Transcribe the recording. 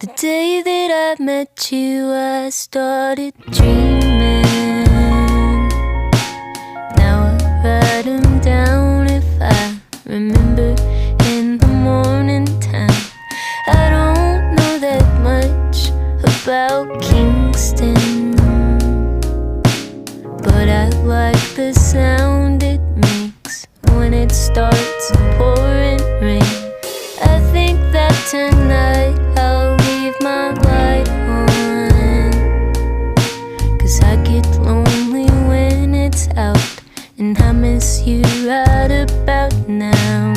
The day that I met you, I started dreaming. Now I write them down if I remember in the morning time. I don't know that much about Kingston, but I like the sound it makes when it starts pouring rain. I think that tonight I'll leave my light on, 'cause I get lonely when it's out, and I miss you right about now.